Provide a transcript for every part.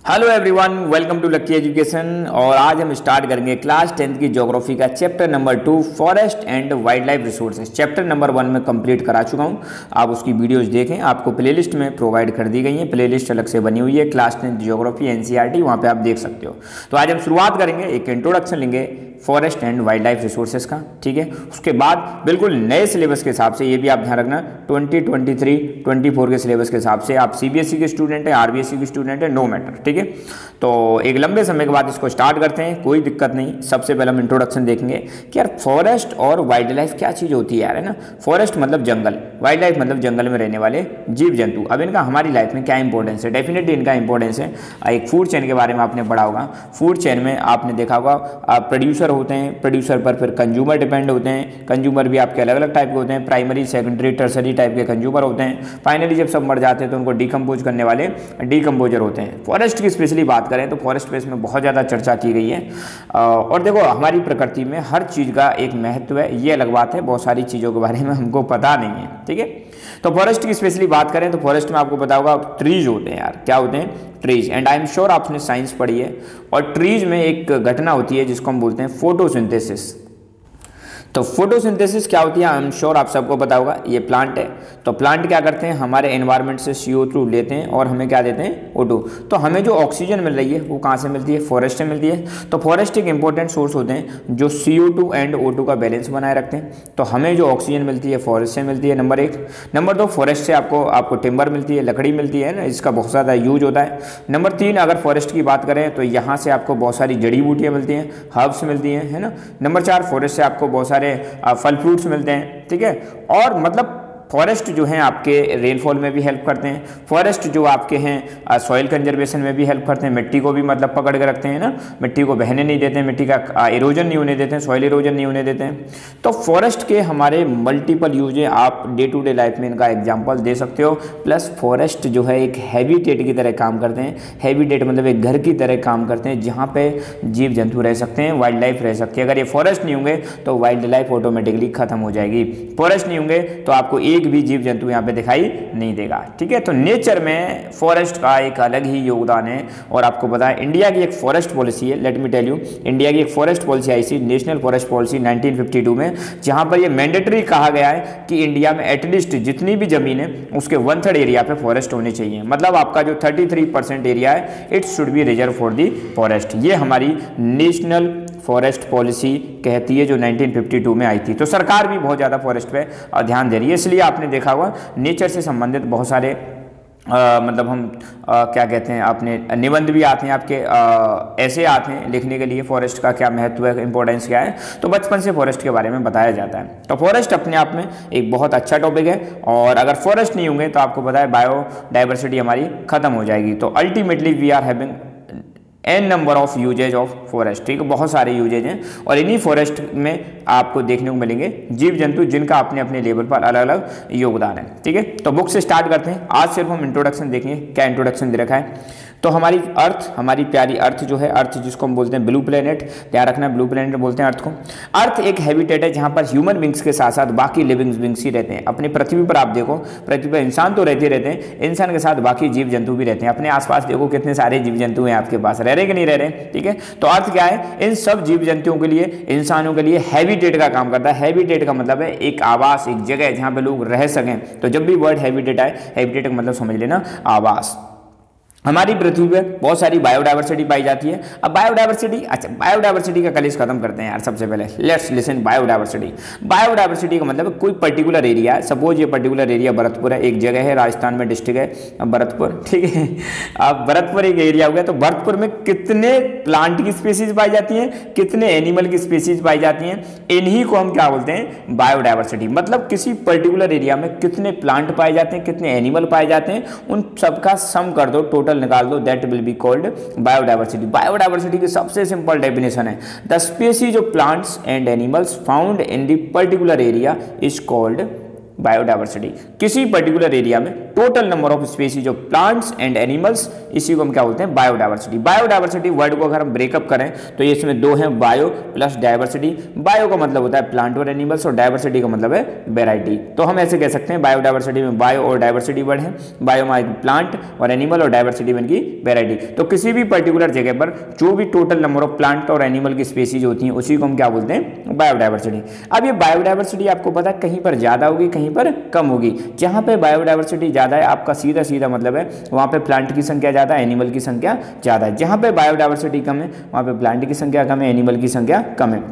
Hello everyone, welcome to Lucky Education. और आज हम स्टार्ट करेंगे क्लास 10th की ज्योग्राफी का chapter number 2 forest and wild life resources. Chapter number 1 में कंप्लीट करा चुका हूं। आप उसकी वीडियोस देखें, आपको प्लेलिस्ट में प्रोवाइड कर दी गई है। प्लेलिस्ट अलग से बनी हुई है, क्लास 10th ज्योग्राफी एनसीईआरटी, वहाँ पे आप देख सकते हो। तो आज हम शुरुआत करेंगे, एक इंट्रोडक्शन लेंगे forest and wild life resources का, ठीक है। उसके बाद बिल्कुल नए सिलेबस के हिसाब से, ये भी आप ध्यान रखना, 2023-24 के सिलेबस के हिसाब से, आप सीबीएसई के स्टूडेंट हैं, आरबीएसई के स्टूडेंट हैं, नो मैटर, ठीक है। तो एक लंबे समय के बाद इसको स्टार्ट करते हैं, कोई दिक्कत नहीं। सबसे पहले हम इंट्रोडक्शन देखेंगे कि यार फॉरेस्ट और वाइल्ड लाइफ क्या चीज़ होती है यार, है ना। फॉरेस्ट मतलब जंगल, वाइल्ड लाइफ मतलब जंगल में रहने वाले जीव जंतु। अब इनका हमारी लाइफ में क्या इंपॉर्टेंस है? डेफिनेटली इनका इंपॉर्टेंस है। एक फूड चेन के बारे में आपने पढ़ा होगा। फूड चेन में आपने देखा होगा प्रोड्यूसर होते हैं, प्रोड्यूसर पर फिर कंज्यूमर डिपेंड होते हैं। कंज्यूमर भी आपके अलग अलग टाइप के होते हैं, प्राइमरी, सेकेंडरी, टर्सरी टाइप के कंज्यूमर होते हैं। फाइनली जब सब मर जाते हैं तो उनको डिकम्पोज करने वाले डिकम्पोजर होते हैं। फॉरेस्ट की स्पेशली बात करें तो फॉरेस्ट पे इसमें बहुत ज़्यादा चर्चा की गई है। और देखो, हमारी प्रकृति में हर चीज़ का एक महत्व है, ये अलग बात है, बहुत सारी चीज़ों के बारे में हमको पता नहीं है, ठीक है। तो फॉरेस्ट की स्पेशली बात करें तो फॉरेस्ट में आपको पता होगा ट्रीज होते हैं यार। क्या होते हैं? Trees. And I am sure आपने साइंस पढ़ी है। और ट्रीज में एक घटना होती है जिसको हम बोलते हैं फोटोसिंथेसिस। तो फोटोसिंथेसिस क्या होती है? आई एम श्योर आप सबको पता होगा। ये प्लांट है, तो प्लांट क्या करते हैं, हमारे एनवायरनमेंट से CO2 लेते हैं और हमें क्या देते हैं? O2। तो हमें जो ऑक्सीजन मिल रही है वो कहाँ से मिलती है? फॉरेस्ट से मिलती है। तो फॉरेस्ट एक इंपॉर्टेंट सोर्स होते हैं जो CO2 एंड O2 का बैलेंस बनाए रखते हैं। तो हमें जो ऑक्सीजन मिलती है फॉरेस्ट से मिलती है, नंबर 1। नंबर 2, फॉरेस्ट से आपको टिम्बर मिलती है, लकड़ी मिलती है ना, इसका बहुत ज़्यादा यूज होता है। नंबर 3, अगर फॉरेस्ट की बात करें तो यहाँ से आपको बहुत सारी जड़ी बूटियाँ मिलती हैं, हर्ब्स मिलती हैं, है ना। नंबर 4, फॉरेस्ट से आपको बहुत सारे फल फ्रूट्स मिलते हैं, ठीक है। और मतलब फॉरेस्ट जो हैं आपके रेनफॉल में भी हेल्प करते हैं। फॉरेस्ट जो आपके हैं सॉइल कंजर्वेशन में भी हेल्प करते हैं। मिट्टी को भी मतलब पकड़ के रखते हैं ना, मिट्टी को बहने नहीं देते हैं, मिट्टी का इरोजन नहीं होने देते हैं, सॉइल इरोजन नहीं होने देते हैं। तो फॉरेस्ट के हमारे मल्टीपल यूज हैं, आप डे टू डे लाइफ में इनका एग्जाम्पल दे सकते हो। प्लस फॉरेस्ट जो है एक हैबिटेट की तरह काम करते हैं। हैबिटेट मतलब एक घर की तरह काम करते हैं जहाँ पे जीव जंतु रह सकते हैं, वाइल्ड लाइफ रह सकती है। अगर ये फॉरेस्ट नहीं होंगे तो वाइल्ड लाइफ ऑटोमेटिकली खत्म हो जाएगी। फॉरेस्ट नहीं होंगे तो आपको एक भी जीव जंतु यहाँ पे दिखाई नहीं देगा, ठीक है। तो नेचर में फॉरेस्ट का एक अलग ही योगदान है। और आपको पता है इंडिया की एक फॉरेस्ट पॉलिसी है, let me tell you. India की एक फॉरेस्ट पॉलिसी आई थी, नेशनल फॉरेस्ट पॉलिसी 1952 में, जहाँ पर ये मैंडेटरी कहा गया है कि इंडिया में एटलीस्ट जितनी भी जमीन है उसके 1/3 एरिया पे फॉरेस्ट होने चाहिए। मतलब आपका जो 33% एरिया है, it should be reserve for the forest. ये हमारी नेशनल फॉरेस्ट पॉलिसी कहती है जो 1952 में आई थी। तो सरकार भी बहुत ज़्यादा फॉरेस्ट पे ध्यान दे रही है। इसलिए आपने देखा होगा नेचर से संबंधित बहुत सारे मतलब हम क्या कहते हैं, आपने निबंध भी आते हैं आपके, ऐसे आते हैं लिखने के लिए फॉरेस्ट का क्या महत्व है, इंपॉर्टेंस क्या है। तो बचपन से फॉरेस्ट के बारे में बताया जाता है। तो फॉरेस्ट अपने आप में एक बहुत अच्छा टॉपिक है। और अगर फॉरेस्ट नहीं होंगे तो आपको पता है बायोडाइवर्सिटी हमारी खत्म हो जाएगी। तो ultimately we are having an number of usages of forest, ठीक है। बहुत सारे यूजेज हैं और इन्हीं फॉरेस्ट में आपको देखने को मिलेंगे जीव जंतु जिनका अपने अपने लेवल पर अलग अलग योगदान है, ठीक है। तो बुक से स्टार्ट करते हैं। आज सिर्फ हम इंट्रोडक्शन देखेंगे। क्या इंट्रोडक्शन दे रखा है? तो हमारी अर्थ, हमारी प्यारी अर्थ जो है, अर्थ जिसको हम बोलते हैं ब्लू प्लेनेट, ध्यान रखना, ब्लू प्लेनेट बोलते हैं अर्थ को। अर्थ एक हैबिटेट है जहाँ पर ह्यूमन बींग्स के साथ साथ बाकी लिविंग बींग्स ही रहते हैं। अपनी पृथ्वी पर आप देखो, पृथ्वी पर इंसान तो रहते हैं, इंसान के साथ बाकी जीव जंतु भी रहते हैं। अपने आसपास देखो कितने सारे जीव जंतु हैं आपके पास, रह रहे कि नहीं रह रहे, ठीक है। तो अर्थ क्या है? इन सब जीव जंतुओं के लिए, इंसानों के लिए हैबिटेट का काम करता है। हैबिटेट का मतलब है एक आवास, एक जगह जहाँ पे लोग रह सकें। तो जब भी वर्ड हैबिटेट आए, हैबिटेट का मतलब समझ लेना आवास। हमारी पृथ्वी पे बहुत सारी बायोडाइवर्सिटी पाई जाती है। अब बायोडाइवर्सिटी, अच्छा बायोडाइवर्सिटी का कलेश खत्म करते हैं यार। सबसे पहले लेट्स लिसन बायोडाइवर्सिटी। बायोडाइवर्सिटी का मतलब कोई पर्टिकुलर एरिया है। सपोज ये पर्टिकुलर एरिया भरतपुर है, एक जगह है राजस्थान में, डिस्ट्रिक्ट है भरतपुर, ठीक है। अब भरतपुर एक एरिया हो गया, तो भरतपुर में कितने प्लांट की स्पीसीज पाई जाती हैं, कितने एनिमल की स्पीसीज पाई जाती हैं, इन्हीं को हम क्या बोलते हैं? बायोडाइवर्सिटी। मतलब किसी पर्टिकुलर एरिया में कितने प्लांट पाए जाते हैं, कितने एनिमल पाए जाते हैं, उन सबका सम कर दो, टोटल निकाल दो, that will be called biodiversity. Biodiversity की सबसे सिंपल डेफिनेशन है, the species of plants and animals found in the particular area is called biodiversity, किसी पर्टिकुलर एरिया में total number of species of plants and animals, इसी को हम क्या बोलते हैं, बायोडायवर्सिटी। बायोडायवर्सिटी वर्ड को अगर हम ब्रेकअप करें तो ये इसमें दो हैं, बायो प्लस डायवर्सिटी। बायो का मतलब होता है प्लांट और एनिमल्स, और डायवर्सिटी का मतलब है वेराइटी। तो हम ऐसे कह सकते हैं बायोडायवर्सिटी में बायो और डायवर्सिटी वर्ड है, बायो में प्लांट और एनिमल और डायवर्सिटी में की वेराइटी। तो किसी भी पर्टिकुलर जगह पर जो भी टोटल नंबर ऑफ प्लांट और एनिमल की स्पीसीज होती हैं उसी को हम क्या बोलते हैं, बायोडायवर्सिटी। अब ये बायोडायवर्सिटी आपको पता है कहीं पर ज्यादा होगी कहीं पर कम होगी। जहां पे बायोडायवर्सिटी ज्यादा है आपका सीधा सीधा मतलब है वहां पे प्लांट की संख्या ज्यादा है, एनिमल की संख्या ज्यादा है। जहां पे बायोडायवर्सिटी कम है वहां पे प्लांट की संख्या कम है, एनिमल की संख्या कम है।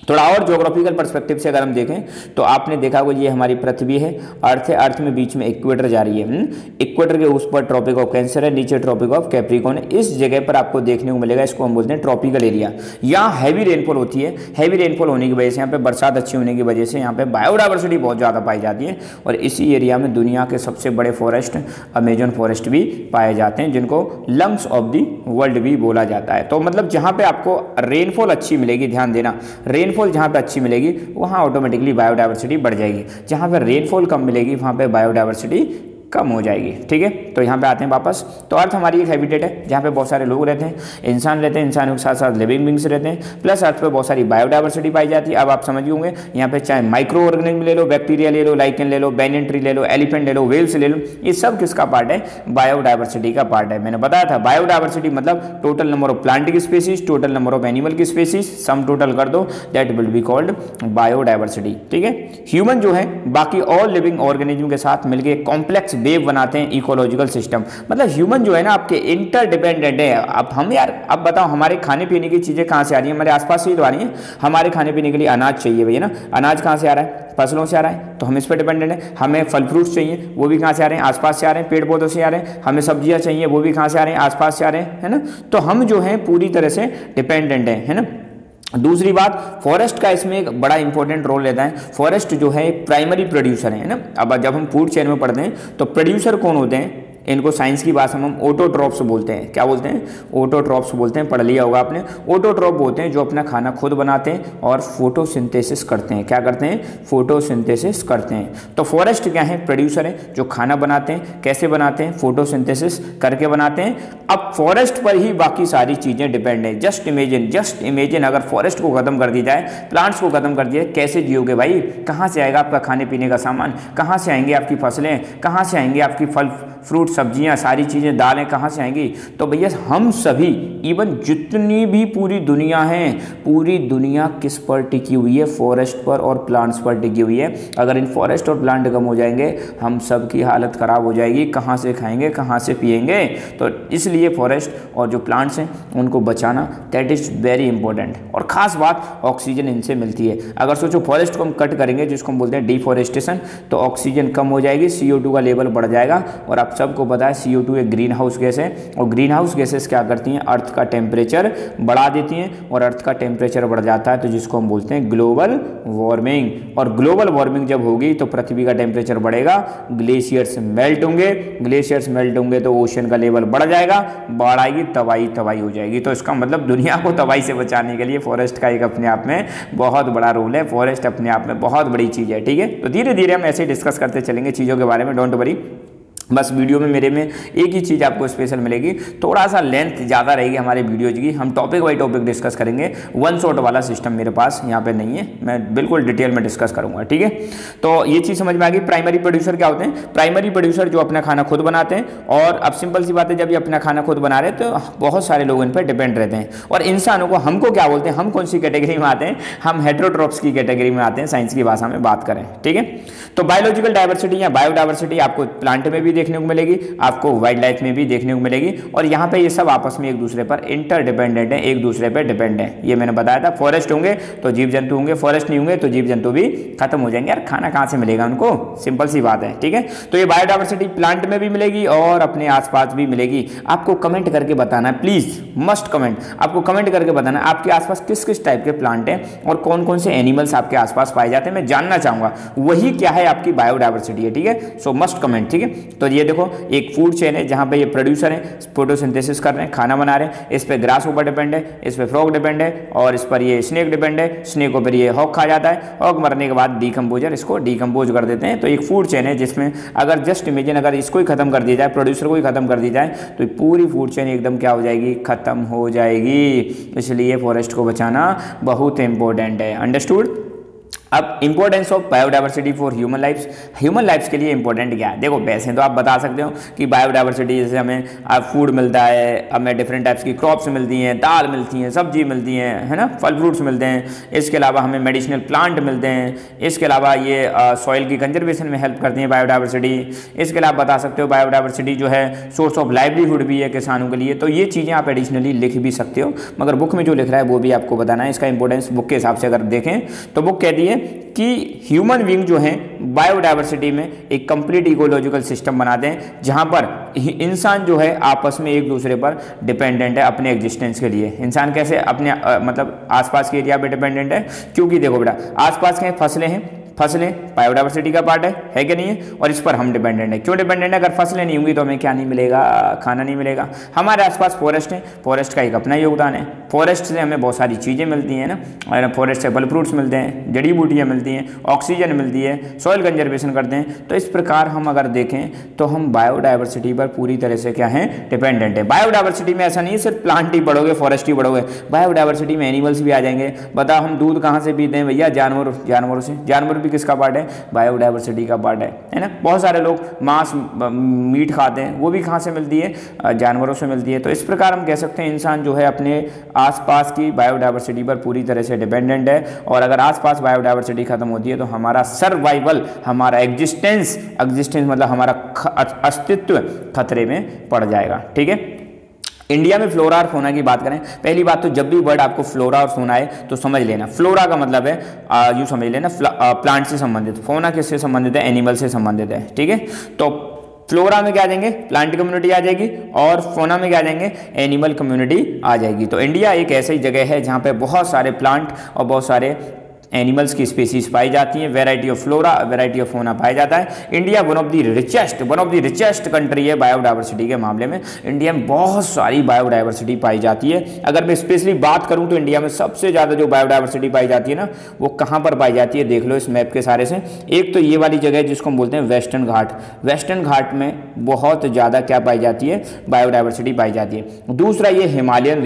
थोड़ा और ज्योग्राफिकल पर्सपेक्टिव से अगर हम देखें तो आपने देखा होगा ये हमारी पृथ्वी है, अर्थ है, अर्थ में बीच में इक्वेटर जा रही है। इक्वेटर के उस पर ट्रॉपिक ऑफ कैंसर है, नीचे ट्रॉपिक ऑफ कैप्रिकॉर्न है। इस जगह पर आपको देखने को मिलेगा, इसको हम बोलते हैं ट्रॉपिकल एरिया। यहाँ हैवी रेनफॉल होती है, हैवी रेनफॉल होने की वजह से यहाँ पे बरसात अच्छी होने की वजह से यहाँ पे बायोडायवर्सिटी बहुत ज़्यादा पाई जाती है। और इसी एरिया में दुनिया के सबसे बड़े फॉरेस्ट अमेजन फॉरेस्ट भी पाए जाते हैं, जिनको लंग्स ऑफ द वर्ल्ड भी बोला जाता है। तो मतलब जहाँ पे आपको रेनफॉल अच्छी मिलेगी, ध्यान देना, रेनफॉल जहाँ पे अच्छी मिलेगी वहाँ ऑटोमेटिकली बायोडायवर्सिटी बढ़ जाएगी। जहाँ पे रेनफॉल कम मिलेगी वहाँ पे बायोडायवर्सिटी कम हो जाएगी। ठीक है, तो यहाँ पे आते हैं वापस। तो अर्थ हमारी एक हैबिटेट है जहाँ पे बहुत सारे लोग रहते हैं, इंसान रहते हैं, इंसानों के साथ साथ लिविंग बींग्स रहते हैं, प्लस अर्थ पे बहुत सारी बायोडायवर्सिटी पाई जाती है। अब आप समझ होंगे यहाँ पे चाहे माइक्रो ऑर्गेनिज्म ले लो, बैक्टीरिया ले लो, लाइकेन ले लो, बैनियन ट्री ले लो, एलिफेंट ले लो, वेल्स ले लो, ये सब किसका पार्ट है, बायोडायवर्सिटी का पार्ट है। मैंने बताया था बायोडायवर्सिटी मतलब टोटल नंबर ऑफ प्लांट की species, total number of animal की स्पीसीज, सम टोटल कर दो, that will be called biodiversity. ठीक है, ह्यूमन जो है बाकी ऑल लिविंग ऑर्गेनिज्म के साथ मिलकर कॉम्प्लेक्स वेव बनाते हैं, इकोलॉजिकल सिस्टम। मतलब ह्यूमन जो है ना आपके इंटरडिपेंडेंट है। अब हम यार अब बताओ हमारे खाने पीने की चीजें कहाँ से आ रही है, हमारे आसपास से ही तो आ रही है। हमारे खाने पीने के लिए अनाज चाहिए भैया ना, अनाज कहाँ से आ रहा है, फसलों से आ रहा है, तो हम इस पर डिपेंडेंट है। हमें फल फ्रूट्स चाहिए, वो भी कहाँ से आ रहे हैं, आसपास से आ रहे हैं, पेड़ पौधों से आ रहे हैं। हमें सब्जियां चाहिए, वो भी कहाँ से आ रहे हैं, आसपास से आ रहे हैं, है ना। तो हम जो है पूरी तरह से डिपेंडेंट है ना। दूसरी बात, फॉरेस्ट का इसमें एक बड़ा इंपॉर्टेंट रोल रहता है। फॉरेस्ट जो है प्राइमरी प्रोड्यूसर है ना। अब जब हम फूड चेन में पढ़ते हैं तो प्रोड्यूसर कौन होते हैं, इनको साइंस की भाषा में हम ऑटोट्रॉप्स बोलते हैं। क्या बोलते हैं, ऑटोट्रॉप्स बोलते हैं, पढ़ लिया होगा आपने। ऑटोट्रॉप होते हैं जो अपना खाना खुद बनाते हैं और फोटोसिंथेसिस करते हैं। क्या करते हैं, फोटोसिंथेसिस करते हैं। तो फॉरेस्ट क्या है, प्रोड्यूसर है जो खाना बनाते हैं। कैसे बनाते हैं, फोटोसिंथेसिस करके बनाते हैं। अब फॉरेस्ट पर ही बाकी सारी चीजें डिपेंड है। जस्ट इमेजिन अगर फॉरेस्ट को खत्म कर दी जाए, प्लांट्स को खत्म कर दिया, कैसे जियोगे भाई, कहाँ से आएगा आपका खाने पीने का सामान, कहाँ से आएंगे आपकी फसलें, कहाँ से आएंगे आपकी फल फ्रूट सब्जियां, सारी चीज़ें, दालें कहाँ से आएंगी। तो भैया हम सभी, इवन जितनी भी पूरी दुनिया है, पूरी दुनिया किस पर टिकी हुई है, फॉरेस्ट पर और प्लांट्स पर टिकी हुई है। अगर इन फॉरेस्ट और प्लांट कम हो जाएंगे हम सब की हालत ख़राब हो जाएगी। कहाँ से खाएंगे, कहाँ से पिएंगे। तो इसलिए फॉरेस्ट और जो प्लांट्स हैं उनको बचाना दैट इज़ वेरी इंपॉर्टेंट। और ख़ास बात, ऑक्सीजन इनसे मिलती है। अगर सोचो फॉरेस्ट को हम कट करेंगे, जिसको हम बोलते हैं डिफॉरेस्टेशन, तो ऑक्सीजन कम हो जाएगी, CO2 का लेवल बढ़ जाएगा। और आप सबको पता है CO2 एक ग्रीन हाउस गैस है, और ग्रीन हाउस गैसेस क्या करती हैं, अर्थ का टेम्परेचर बढ़ा देती हैं। और अर्थ का टेम्परेचर बढ़ जाता है तो जिसको हम बोलते हैं ग्लोबल वार्मिंग। और ग्लोबल वार्मिंग जब होगी तो पृथ्वी का टेम्परेचर बढ़ेगा, ग्लेशियर्स मेल्ट होंगे, ग्लेशियर्स मेल्ट होंगे तो ओशन का लेवल बढ़ जाएगा, बाढ़ आएगी, तबाही हो जाएगी। तो इसका मतलब दुनिया को तबाही से बचाने के लिए फॉरेस्ट का एक अपने आप में बहुत बड़ा रोल है। फॉरेस्ट अपने आप में बहुत बड़ी चीज़ है। ठीक है, तो धीरे धीरे हम ऐसे डिस्कस करते चलेंगे चीज़ों के बारे में, डोंट वरी। बस वीडियो में मेरे में एक ही चीज़ आपको स्पेशल मिलेगी, थोड़ा सा लेंथ ज़्यादा रहेगी हमारे वीडियोज की। हम टॉपिक बाई टॉपिक डिस्कस करेंगे। वन शॉट वाला सिस्टम मेरे पास यहाँ पे नहीं है, मैं बिल्कुल डिटेल में डिस्कस करूँगा। ठीक है, तो ये चीज़ समझ में आ गई। प्राइमरी प्रोड्यूसर क्या होते हैं, प्राइमरी प्रोड्यूसर जो अपना खाना खुद बनाते हैं। और अब सिंपल सी बात है, जब ये अपना खाना खुद बना रहे हैं तो बहुत सारे लोग इन पर डिपेंड रहते हैं। और इंसानों को, हमको क्या बोलते हैं, हम कौन सी कैटेगरी में आते हैं, हम हेटेरोट्रॉप्स की कैटेगरी में आते हैं, साइंस की भाषा में बात करें। ठीक है, तो बायोलॉजिकल डाइवर्सिटी या बायोडाइवर्सिटी आपको प्लांट में भी देखने को मिलेगी, आपको वाइल्ड लाइफ में भी देखने को मिलेगी। और यहाँ पे ये सब आपस में एक दूसरे पर इंटरडिपेंडेंट है, एक दूसरे पर डिपेंड है। ये मैंने बताया था, फॉरेस्ट होंगे तो जीव जंतु होंगे, फॉरेस्ट नहीं होंगे तो जीव जंतु भी खत्म हो जाएंगे। यार खाना कहाँ से मिलेगा उनको, सिंपल सी बात है। ठीक है, तो ये बायोडाइवर्सिटी प्लांट में भी मिलेगी और अपने आसपास भी मिलेगी। आपको कमेंट करके बताना है, प्लीज मस्ट कमेंट, आपको कमेंट करके बताना है आपके आसपास किस किस टाइप के प्लांट हैं और कौन कौन से एनिमल्स आपके आसपास पाए जाते हैं। मैं जानना चाहूंगा, वही क्या है आपकी बायोडाइवर्सिटी है। ठीक है, सो मस्ट कमेंट। ठीक है, तो तो ये देखो एक फूड चेन है जहाँ पे ये प्रोड्यूसर है, फोटोसिंथेसिस कर रहे हैं, खाना बना रहे हैं, इस पर ग्रास ऊपर डिपेंड है, इस पर फ्रॉग डिपेंड है, और इस पर ये स्नेक डिपेंड है, स्नेक को फिर ये हॉक खा जाता है, हॉक मरने के बाद डिकम्पोजर इसको डिकम्पोज कर देते हैं। तो एक फूड चेन है जिसमें अगर जस्ट इमेजिन अगर इसको ही खत्म कर दिया जाए, प्रोड्यूसर को ही खत्म कर दी जाए, तो पूरी फूड चेन एकदम क्या हो जाएगी, खत्म हो जाएगी। इसलिए फॉरेस्ट को बचाना बहुत इंपॉर्टेंट है। अंडरस्टूड। अब importance of biodiversity for human lifes के लिए इंपॉर्टेंट क्या है? देखो वैसे तो आप बता सकते हो कि बायोडाइवर्सिटी जैसे हमें फूड मिलता है, हमें डिफरेंट टाइप्स की क्रॉप्स मिलती हैं, दाल मिलती हैं, सब्जी मिलती हैं, है ना, फल फ्रूट्स मिलते हैं, इसके अलावा हमें मेडिसिनल प्लांट मिलते हैं, इसके अलावा ये सॉइल की कंजर्वेशन में हेल्प करती है बायोडाइवर्सिटी। इसके अलावा बता सकते हो बायोडाइवर्सिटी जो है सोर्स ऑफ लाइवलीहुड भी है किसानों के लिए। तो ये चीज़ें आप एडिशनली लिख भी सकते हो, मगर बुक में जो लिख रहा है वो भी आपको बताना है। इसका इंपॉर्टेंस बुक के हिसाब से अगर देखें तो बुक कहती है कि ह्यूमन बीइंग जो है बायोडाइवर्सिटी में एक कंप्लीट इकोलॉजिकल सिस्टम बनाते हैं जहां पर इंसान जो है आपस में एक दूसरे पर डिपेंडेंट है अपने एग्जिस्टेंस के लिए। इंसान कैसे अपने मतलब आसपास के एरिया पे डिपेंडेंट है, क्योंकि देखो बेटा आसपास के फसलें हैं, फसलें बायोडाइवर्सिटी का पार्ट है कि नहीं है, और इस पर हम डिपेंडेंट है। क्यों डिपेंडेंट है? अगर फसलें नहीं होंगी तो हमें क्या नहीं मिलेगा, खाना नहीं मिलेगा। हमारे आसपास फॉरेस्ट है, फॉरेस्ट का एक अपना योगदान है, फॉरेस्ट से हमें बहुत सारी चीज़ें मिलती हैं ना, और फॉरेस्ट से फल फ्रूट्स मिलते हैं, जड़ी बूटियाँ मिलती हैं, ऑक्सीजन मिलती है, सॉइल कंजर्वेशन करते हैं। तो इस प्रकार हम अगर देखें तो हम बायोडाइवर्सिटी पर पूरी तरह से क्या है, डिपेंडेंट है। बायोडाइवर्सिटी में ऐसा नहीं है सिर्फ प्लांट ही पढ़ोगे, फॉरेस्ट ही पढ़ोगे, बायोडाइवर्सिटी में एनिमल्स भी आ जाएंगे। बताओ हम दूध कहाँ से पीते हैं भैया? जानवरों से। जानवर भी किसका पार्ट है? बायोडाइवर्सिटी का पार्ट है ना। बहुत सारे लोग मांस मीट खाते हैं, वो भी कहाँ से मिलती है? जानवरों से मिलती है। तो इस प्रकार हम कह सकते हैं इंसान जो है अपने आसपास की बायोडाइवर्सिटी पर पूरी तरह से डिपेंडेंट है, और अगर आसपास बायोडाइवर्सिटी खत्म होती है तो हमारा सर्वाइवल, हमारा एग्जिस्टेंस मतलब हमारा अस्तित्व खतरे में पड़ जाएगा। ठीक है। इंडिया में फ्लोरा और फोना की बात करें, पहली बात तो जब भी वर्ड आपको फ्लोरा और फोना है तो समझ लेना, फ्लोरा का मतलब है यूँ समझ लेना प्लांट से संबंधित, फोना किससे संबंधित है? एनिमल से संबंधित है। ठीक है। तो फ्लोरा में क्या आ जाएंगे? प्लांट कम्युनिटी आ जाएगी, और फोना में क्या आ जाएंगे? एनिमल कम्युनिटी आ जाएगी। तो इंडिया एक ऐसी जगह है जहाँ पे बहुत सारे प्लांट और बहुत सारे एनिमल्स की स्पीसीज पाई जाती हैं, variety of flora, variety of फोना पाया जाता है। India one of the richest country है बायोडाइवर्सिटी के मामले में। इंडिया में बहुत सारी बायोडाइवर्सिटी पाई जाती है। अगर मैं स्पेशली बात करूं तो इंडिया में सबसे ज़्यादा जो बायोडाइवर्सिटी पाई जाती है ना, वो कहाँ पर पाई जाती है? देख लो इस मैप के सारे से। एक तो ये वाली जगह है जिसको हम बोलते हैं वेस्टर्न घाट। वेस्टर्न घाट में बहुत ज़्यादा क्या पाई जाती है? बायोडाइवर्सिटी पाई जाती है। दूसरा ये हिमालयन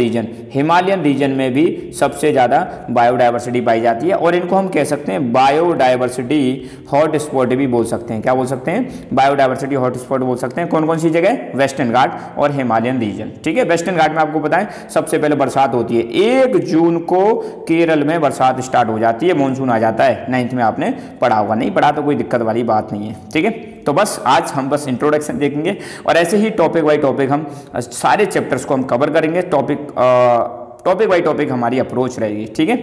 रीजन में भी सबसे ज़्यादा बायोडाइवर्सिटी पाई जाती है, और इनको हम कह सकते हैं बायोडाइवर्सिटी हॉटस्पॉट भी बोल सकते हैं। क्या बोल सकते हैं? बायोडाइवर्सिटी हॉटस्पॉट बोल सकते हैं। कौन कौन सी जगह? वेस्टर्न घाट और हिमालयन रीजन। ठीक है। वेस्टर्न घाट में आपको पता है सबसे पहले बरसात होती है, 1 जून को केरल में बरसात स्टार्ट हो जाती है, मानसून आ जाता है। 9th में आपने पढ़ा होगा, नहीं पढ़ा तो कोई दिक्कत वाली बात नहीं है। ठीक है। तो बस आज हम बस इंट्रोडक्शन देखेंगे, और ऐसे ही टॉपिक बाई टॉपिक हम सारे चैप्टर्स को हम कवर करेंगे। टॉपिक बाई टॉपिक हमारी अप्रोच रहेगी। ठीक है।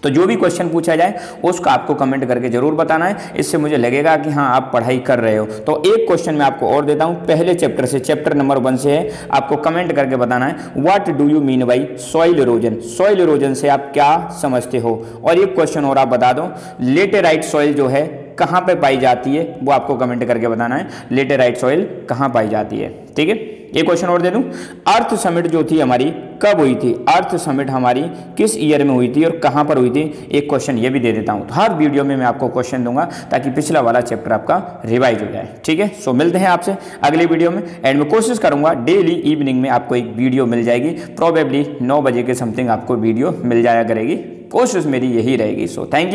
तो जो भी क्वेश्चन पूछा जाए उसका आपको कमेंट करके जरूर बताना है, इससे मुझे लगेगा कि हाँ आप पढ़ाई कर रहे हो। तो एक क्वेश्चन मैं आपको और देता हूँ पहले चैप्टर से, चैप्टर नंबर 1 से है, आपको कमेंट करके बताना है what do you mean by soil erosion. Soil erosion से आप क्या समझते हो? और एक क्वेश्चन और आप बता दो, लेटेराइट सॉइल जो है कहाँ पे पाई जाती है, वो आपको कमेंट करके बताना है, लेटेराइट सॉइल कहाँ पाई जाती है। ठीक है। एक क्वेश्चन और दे दूं, अर्थ समिट जो थी हमारी कब हुई थी? अर्थ समिट हमारी किस ईयर में हुई थी और कहां पर हुई थी? एक क्वेश्चन ये भी दे देता हूं। तो हर वीडियो में मैं आपको क्वेश्चन दूंगा ताकि पिछला वाला चैप्टर आपका रिवाइज हो जाए। ठीक है। सो मिलते हैं आपसे अगले वीडियो में, एंड मैं कोशिश करूंगा डेली इवनिंग में आपको एक वीडियो मिल जाएगी, प्रोबेबली 9 बजे के समथिंग आपको वीडियो मिल जाया करेगी। कोशिश मेरी यही रहेगी। So thank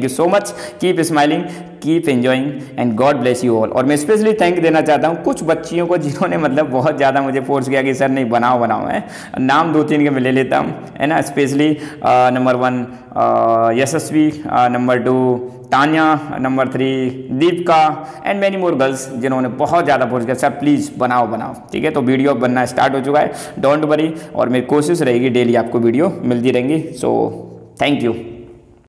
you so much, keep smiling, keep enjoying, and God bless you all. और मैं स्पेशली थैंक देना चाहता हूँ कुछ बच्चियों को जिन्होंने मतलब बहुत ज़्यादा मुझे फोर्स किया कि सर नहीं बनाओ है। नाम 2-3 के मैं ले लेता हूँ, है ना। Specially number 1 Yashasvi, number 2 Tanya, number 3 Deepika, and many more girls जिन्होंने बहुत ज़्यादा फोर्स किया सर प्लीज़ बनाओ। ठीक है। तो वीडियो बनना स्टार्ट हो चुका है, डोंट वरी, और मेरी कोशिश रहेगी डेली आपको वीडियो मिलती रहेंगी। So thank you.